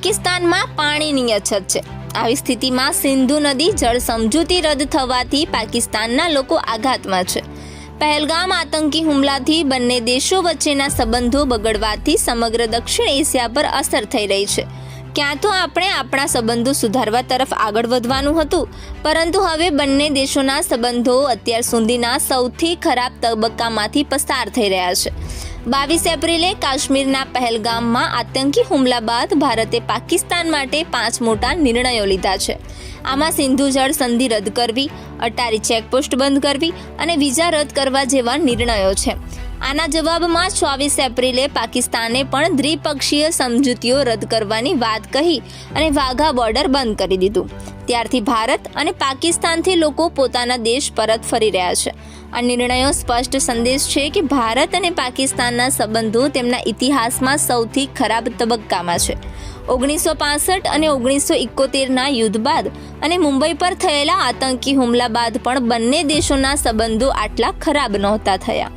પાકિસ્તાનમાં પાણીની અછત છે। આવી સ્થિતિમાં સિંધુ નદી જળ સમજૂતી રદ થવાથી પાકિસ્તાનના લોકો આઘાતમાં છે। પહેલગામ આતંકી હુમલાથી બંને દેશો વચ્ચેના સંબંધો બગડવાથી સમગ્ર દક્ષિણ એશિયા પર અસર થઈ રહી છે। ક્યાં તો આપણે આપણા સંબંધો સુધારવા તરફ આગળ વધવાનું હતું, પરંતુ હવે બંને દેશોના સંબંધો અત્યાર સુધીના સૌથી ખરાબ તબક્કામાંથી પસાર થઈ રહ્યા છે। 22 એપ્રિલે કાશ્મીરના પહેલગામમાં આતંકી હુમલા બાદ ભારતે પાકિસ્તાન માટે 5 મોટા નિર્ણયો લીધા છે। આમાં સિંધુ જળ સંધિ રદ કરવી, અટારી ચેકપોસ્ટ બંધ કરવી અને વિઝા રદ કરવા જેવા નિર્ણયો છે। આના જવાબમાં 24 એપ્રિલે પાકિસ્તાને પણ દ્વિપક્ષીય સમજૂતીઓ રદ કરવાની વાત કહી અને વાઘા બોર્ડર બંધ કરી દીધું। ત્યારથી ભારત અને પાકિસ્તાનથી લોકો પોતાના દેશ પરત ફરી રહ્યા છે। આ નિર્ણયો સ્પષ્ટ સંદેશ છે કે ભારત અને પાકિસ્તાનના સંબંધો તેમના ઇતિહાસમાં સૌથી ખરાબ તબક્કામાં છે। 1965 અને 1971ના યુદ્ધ બાદ અને મુંબઈ પર થયેલા આતંકી હુમલા બાદ પણ બંને દેશોના સંબંધો આટલા ખરાબ નહોતા થયા।